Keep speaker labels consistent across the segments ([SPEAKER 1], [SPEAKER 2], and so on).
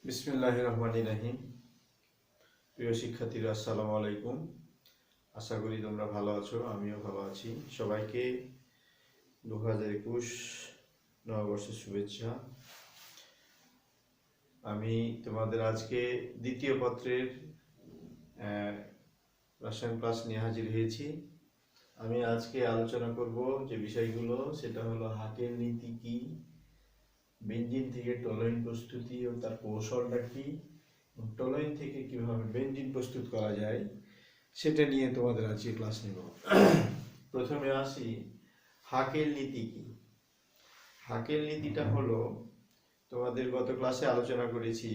[SPEAKER 1] বিসমিল্লাহির রহমানির রহিম। প্রিয় শিক্ষার্থীরা, আসসালামু আলাইকুম। আশা করি তোমরা ভালো আছো, আমিও ভালো আছি। সবাইকে 2021 নববর্ষের শুভেচ্ছা। আমি তোমাদের আজকে দ্বিতীয় পত্রের রসায়ন ক্লাস নিয়ে হাজির হয়েছি। আমি আজকে আলোচনা করব যে বিষয়গুলো, সেটা হলো হাকের নীতি কি, বেঞ্জিন থেকে টলোইন প্রস্তুতি ও তার কৌশলটা কি, টলোইন থেকে কিভাবে বেঞ্জিন প্রস্তুত করা যায় সেটা নিয়ে তোমাদের আজকে ক্লাস নেব। প্রথমে আসি, হাকের নীতি কি। হাকের নীতিটা হলো, তোমাদের গত ক্লাসে আলোচনা করেছি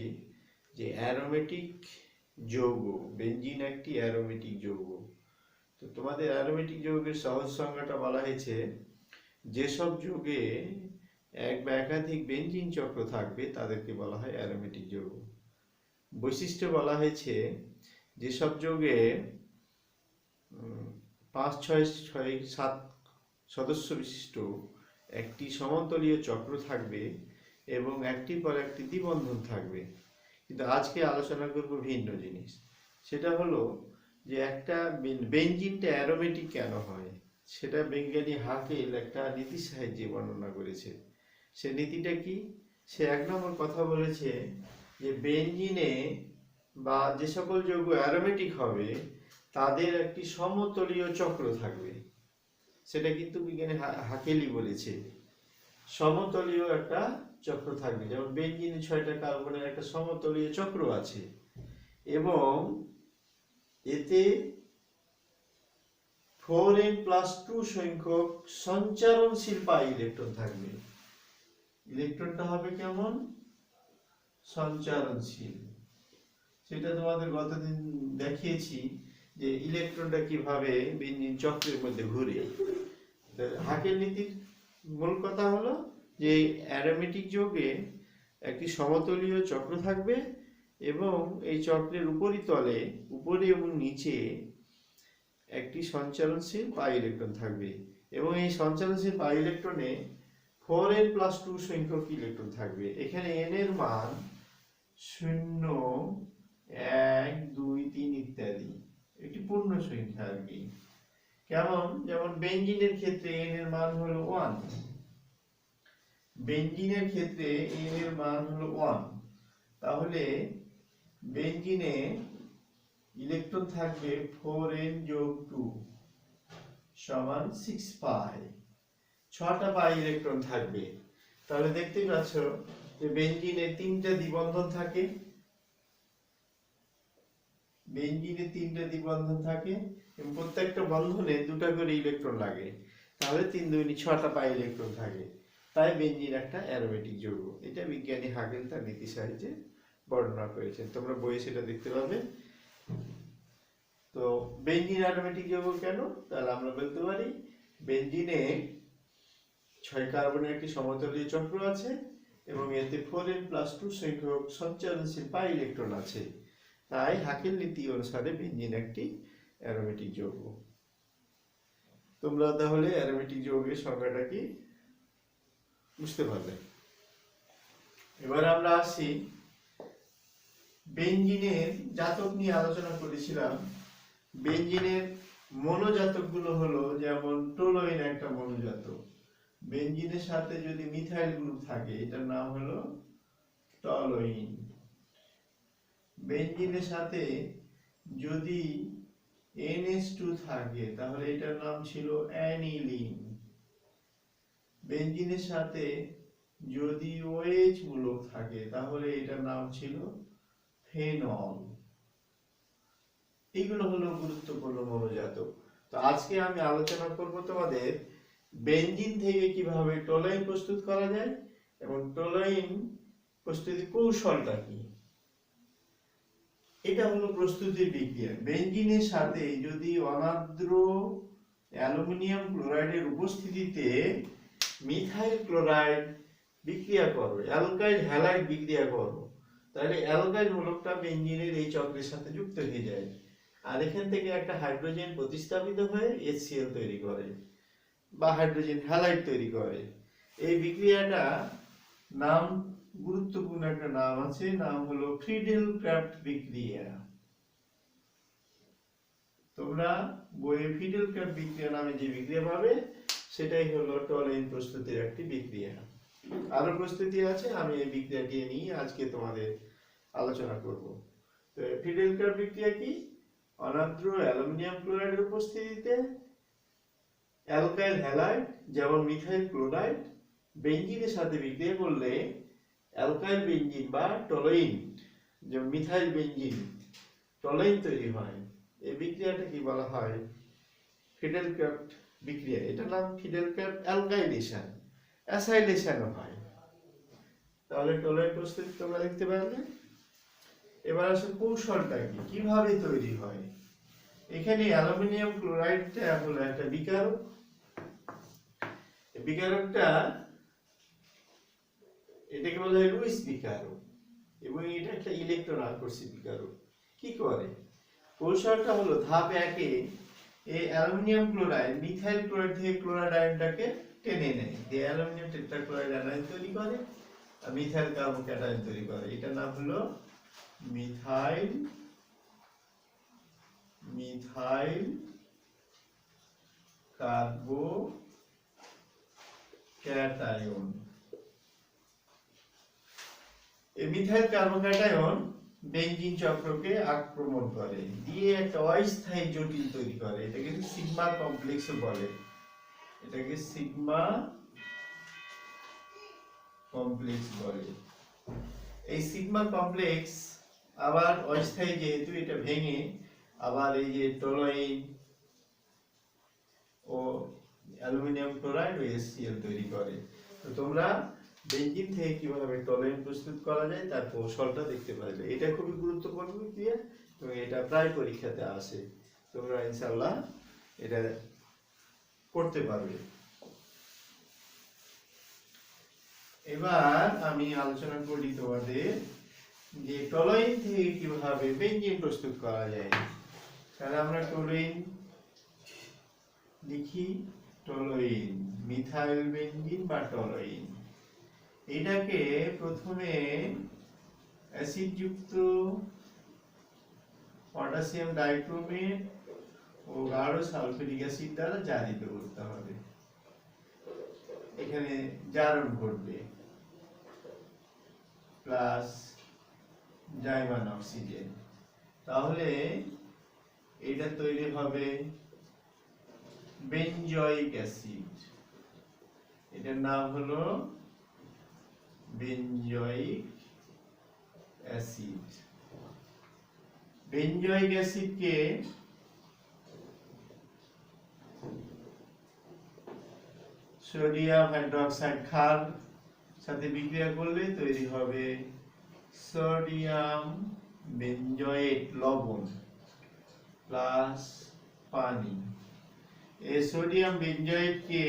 [SPEAKER 1] যে অ্যারোমেটিক যৌগ, বেঞ্জিন একটি অ্যারোমেটিক যৌগ। তো তোমাদের অ্যারোমেটিক যৌগের সহজ সংজ্ঞাটা বলা হয়েছে, যেসব যৌগে এক বা একাধিক বেঞ্জিন চক্র থাকবে তাদেরকে বলা হয় অ্যারোমেটিক যৌগ। বৈশিষ্ট্য বলা হয়েছে, যেসব যৌগে 5, 6, 6, 7 সদস্য বিশিষ্ট একটি সমতলীয় চক্র থাকবে এবং একটির পর একটি দ্বিবন্ধন থাকবে। কিন্তু আজকে আলোচনা করব ভিন্ন জিনিস। সেটা হলো যে একটা বেঞ্জিনটা অ্যারোমেটিক কেন হয়, সেটা বিজ্ঞানী হাকেল একটা নীতির সাহায্যে বর্ণনা করেছে। সে নীতিটা কি? সে 1 নম্বর কথা বলেছে যে বেঞ্জিনে বা যে সকল যৌগ অ্যারোমেটিক হবে তাদের একটি সমতলীয় চক্র থাকবে। সেটা কিন্তু বিজ্ঞানী হাকেলই বলেছে, সমতলীয় একটা চক্র থাকবে। যেমন বেঞ্জিনে 6টা কার্বনের একটা সমতলীয় চক্র আছে এবং এতে 4n+2 সংখ্যক সঞ্চারণশীল পাই ইলেকট্রন থাকবে। ইলেকট্রনটা হবে কেমন? সঞ্চারণশীল। সেটা তোমাদের গতদিন দেখিয়েছি যে ইলেকট্রনটা কিভাবে বেঞ্জিন চক্রের মধ্যে ঘুরে। হাকের নীতির মূল কথা হলো যে অ্যারোমেটিক যৌগে একটি সমতলীয় চক্র থাকবে এবং এই চক্রের উপরিতলে, উপরে এবং নিচে একটি সঞ্চারণশীল পাই ইলেকট্রন থাকবে এবং এই সঞ্চারণশীল পাই ইলেকট্রনে 4n+2 সংখ্যক ইলেকট্রন থাকবে। এখানে n এর মান 0, 1, 2, 3 ইত্যাদি, একটি পূর্ণ সংখ্যা আর কি। কেমন? যেমন বেঞ্জিনের ক্ষেত্রে n এর মান হলো 1, বেঞ্জিনের ক্ষেত্রে n এর মান হলো 1, তাহলে বেঞ্জিনে ইলেকট্রন থাকবে 4n+2 সমান 6 পাই, 6টা পাই ইলেকট্রন থাকবে। তাহলে দেখতে পাচ্ছ যে বেঞ্জিনে 3টা দ্বিবন্ধন থাকে, বেঞ্জিনে 3টা দ্বিবন্ধন থাকে এবং প্রত্যেকটা বন্ধনে 2টা করে ইলেকট্রন লাগে। তাহলে 3 2 6টা পাই ইলেকট্রন থাকে। তাই বেঞ্জিন একটা অ্যারোমেটিক যৌগ। এটা বিজ্ঞানী হাকেল তার নীতি সাহায্যে বর্ণনা করেছেন, তোমরা বইয়ে সেটা দেখতে পাবে। তো বেঞ্জিন অ্যারোমেটিক যৌগ কেন? তাহলে আমরা বলতে পারি বেঞ্জিনে 6 কার্বনের একটি সমতলীয় চক্র আছে এবং এতে 4n+2 সংখ্যক সঞ্চারণশীল পাই ইলেকট্রন আছে। তাই হাকেল নীতি অনুসারে বেঞ্জিন একটি অ্যারোমেটিক যৌগ। তোমরা তাহলে অ্যারোমেটিক যৌগের সংজ্ঞাটা কি বুঝতে পারলে। এবার আমরা আসি, বেঞ্জিনের জাতক নিয়ে আলোচনা করেছিলাম। বেঞ্জিনের মনোজাতকগুলো হলো, যেমন টোলোইন একটা মনোজাতক। বেঞ্জিনের সাথে যদি মিথাইল গ্রুপ থাকে এটার নাম হলো টলোইন। বেঞ্জিনের সাথে যদি NH2 থাকে তাহলে এটার নাম ছিল অ্যানিলিন। বেঞ্জিনের সাথে যদি OH মূলক থাকে তাহলে এটার নাম ছিল ফেনল। এগুলো হলো গুরুত্বপূর্ণ মনোজাতক। তো আজকে আমি আলোচনা করব তোমাদের বেঞ্জিন থেকে কিভাবে টলোইন প্রস্তুত করা যায় এবং টলোইন প্রস্তুতির কৌশলটা কি। এটা হলো প্রস্তুতির বিক্রিয়া। বেঞ্জিনের সাথে যদি অনার্দ্র অ্যালুমিনিয়াম ক্লোরাইডের উপস্থিতিতে মিথাইল ক্লোরাইড বিক্রিয়া করো, অ্যালকাইল হ্যালাইড বিক্রিয়া করো, তাহলে অ্যালকাইল মূলকটা বেঞ্জিনের এই চক্রের সাথে যুক্ত হয়ে যায় আর এখান থেকে একটা হাইড্রোজেন প্রতিস্থাপিত হয়ে HCl তৈরি করে বা হাইড্রোজেন হ্যালাইড তৈরি করে। এই বিক্রিয়াটা নাম, গুরুত্বপূর্ণ একটা নাম আছে, নাম হলো ফ্রিডেল ক্রাফট বিক্রিয়া। তোমরা বইয়ে ফ্রিডেল ক্রাফট বিক্রিয়া নামে যে বিক্রিয়া পাবে সেটাই হলো টলোইন প্রস্তুতির একটি বিক্রিয়া। আরো প্রস্তুতি আছে, আমি এই বিক্রিয়াটি নিয়ে আজকে তোমাদের আলোচনা করব। তো ফ্রিডেল ক্রাফট বিক্রিয়া কি? অনার্দ্র অ্যালুমিনিয়াম ক্লোরাইডের উপস্থিতিতে অ্যালকাইল হ্যালাইড যেমন মিথাইল ক্লোরাইড বেঞ্জিনের সাথে বিক্রিয়া করলে অ্যালকাইল বেঞ্জিন বা টলোইন, যেমন মিথাইল বেঞ্জিন টলোইন তৈরি হয়। এই বিক্রিয়াটা কি বলা হয়? ফ্রিডেল ক্রাফট বিক্রিয়া। এটার নাম ফ্রিডেল ক্রাফট অ্যালকাইলেশন, অ্যাসাইলেশনও হয়। তাহলে টলোইন প্রস্তুতি তোমরা দেখতে পারলে। এবার আসলে কৌশলটা কি, কিভাবে তৈরি হয়? এখানে অ্যালুমিনিয়াম ক্লোরাইডটা হলো একটা বিকারক। বিকারকটা, এটাকে বলা হয় লুইস বিকারক, এবং এটা একটা ইলেকট্রন আকর্ষিত বিকারক। কি করে? কৌশলটা হলো ধাপ 1 এ এই অ্যালুমিনিয়াম ক্লোরাইড মিথাইল ক্লোরাইড থেকে ক্লোরাইড আয়নটাকে টেনে নেয়, দিয়ে অ্যালুমিনিয়াম টেট্রাক্লোরাইড আয়ন তৈরি করে আর মিথাইল কার্বোক্যাটায়ন তৈরি করে। এটার নাম হলো মিথাইল কার্বোক্যাটায়ন। এই মিথাইল কার্বোক্যাটায়ন বেঞ্জিন চক্রকে আক্রমণ করে, দিয়ে একটা অস্থায়ী জটিল তৈরি করে। এটাকে সিগমা কমপ্লেক্স বলে। এটাকে সিগমা কমপ্লেক্স বলে। এই সিগমা কমপ্লেক্স আবার অস্থায়ী, যেহেতু এটা ভেঙে আবার এই যে টলোইন ও অ্যালুমিনিয়াম ক্লোরাইড ও HCl তৈরি করে। তো তোমরা বেঞ্জিন থেকে কিভাবে টলোইন প্রস্তুত করা যায় তার কৌশলটা দেখতে পারবে। এটা খুবই গুরুত্বপূর্ণ বিক্রিয়া এবং এটা প্রায় পরীক্ষাতে আসে। তোমরা ইনশাআল্লাহ এটা করতে পারবে। এবার আমি আলোচনা করি তোমাদের যে টলোইন থেকে কিভাবে বেঞ্জিন প্রস্তুত করা যায়। তাহলে আমরা টলোইন লিখি, টলোইন মিথাইল বেঞ্জিন বা টলোইন। এটাকে প্রথমে অ্যাসিড যুক্ত পটাশিয়াম ডাইক্রোমেট ও গাঢ় সালফিউরিক অ্যাসিড দ্বারা জারিত করতে হবে। এখানে জারণ ঘটবে, প্লাস জাইমান অক্সিজেন। তাহলে এটা তৈরি হবে বেনজয়িক অ্যাসিড। এটার নাম হলো বেনজয়িক অ্যাসিড। বেনজয়িক অ্যাসিডকে সোডিয়াম হাইড্রোক্সাইড ক্ষার সাথে বিক্রিয়া করলে তৈরি হবে সোডিয়াম বেনজয়েট লবণ প্লাস পানি। এই সোডিয়াম বেনজয়েটকে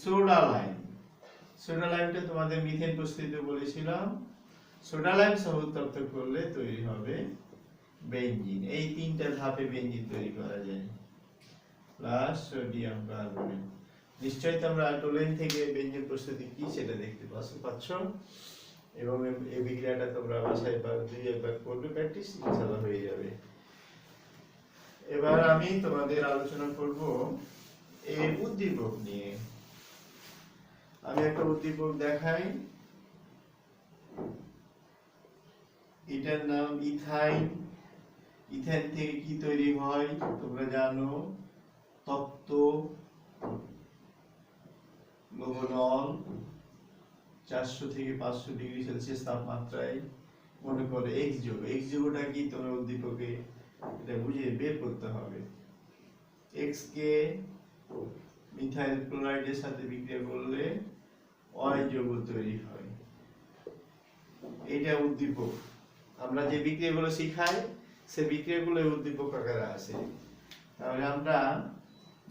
[SPEAKER 1] সোডা লাইম, সোডা লাইমটা তোমাদের মিথেন প্রস্তুতিতে বলেছিলাম, সোডা লাইম সহ উত্তপ্ত করলে তৈরি হবে বেঞ্জিন। এই তিনটা ধাপে বেঞ্জিন তৈরি করা যায়, প্লাস সোডিয়াম কার্বনেট। নিশ্চয়ই তোমরা টলোইন থেকে বেঞ্জিন প্রস্তুতি কি সেটা দেখতে পাচ্ছ, এবং এই বিক্রিয়াটা তোমরা বাসায় দুই একবার করবে, প্র্যাকটিস ইনশাআল্লাহ হয়ে যাবে। এবার আমি তোমাদের আলোচনা করব এই উদ্দীপক নিয়ে। আমি একটা উদ্দীপক দেখাই, এটার নাম ইথাইন। ইথাইন থেকে কি তৈরি হয় তোমরা জানো, তপ্ত লবণল 400 থেকে 500 ডিগ্রি সেলসিয়াস তাপমাত্রায়, মনে করে এক্স যৌগ। এক্স যৌগটা কি তোমরা উদ্দীপকে এটা বুঝে বের করতে হবে। এক্স কে মিথাইল ক্লোরাইডের সাথে বিক্রিয়া করলে ওয়াই যৌগ তৈরি হয়। এটা উদ্দীপক। আমরা যে বিক্রিয়াগুলো শিখাই সে বিক্রিয়াগুলো উদ্দীপক আকারে আসে। তাহলে আমরা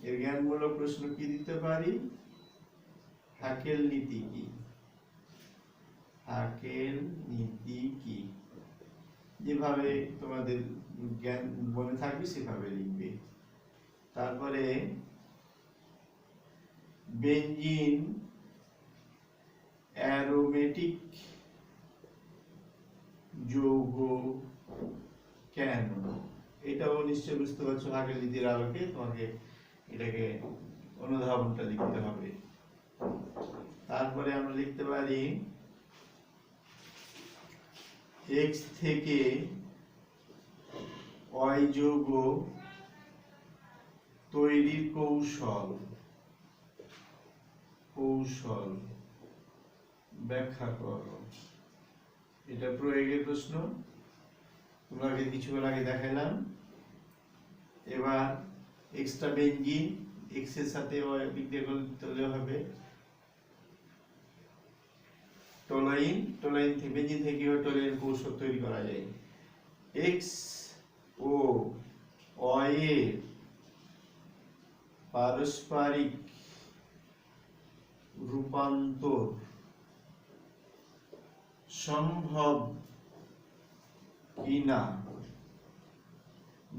[SPEAKER 1] এর জ্ঞানমূলক প্রশ্ন কি দিতে পারি? হাকেল নীতি কি? হাকেল নীতি কি? যেভাবে তোমাদের জ্ঞান মনে থাকবে সেভাবে লিখবে। তারপরে বেনজিন অ্যারোমেটিক যৌগ কেন? এটাও নিশ্চয় বুঝতে পারছো, হাকের নীতির আলোকে তোমাকে এটাকে অনুধাবনটা লিখতে হবে। তারপরে আমরা লিখতে পারি X থেকে Y যৌগ তৈরির কৌশল ব্যাখ্যা করো। এটা প্রয়োগের প্রশ্ন, তোমাকে কিছুক্ষণ আগে দেখাইলাম। এবার এক্সট্রা বেনজিন, এক্স এর সাথে ওয়াই বিক্রিয়া করতে হবে টলাইন, টলাইন থেকে বেনজিন থেকে কিভাবে টলাইন কৌশল তৈরি করা যায়। এক্স ও ওয়াই এর পারস্পরিক রূপান্তর সম্ভব কিনা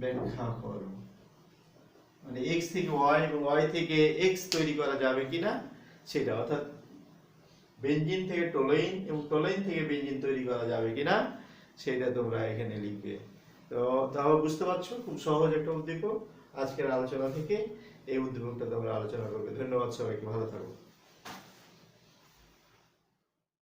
[SPEAKER 1] ব্যাখ্যা করো। মানে এক্স থেকে ওয়াই এবং ওয়াই থেকে এক্স তৈরি করা যাবে কিনা সেটা, অর্থাৎ বেনজিন থেকে টলোইন এবং টলোইন থেকে বেনজিন তৈরি করা যাবে কিনা সেটা তোমরা এখানে লিখবে। তো তাহলে বুঝতে পারছো, খুব সহজ একটা উদ্দীপক। আজকের আলোচনা থেকে এই উদ্দীপকটা তোমরা আলোচনা করবে। ধন্যবাদ সবাইকে, ভালো থাকো।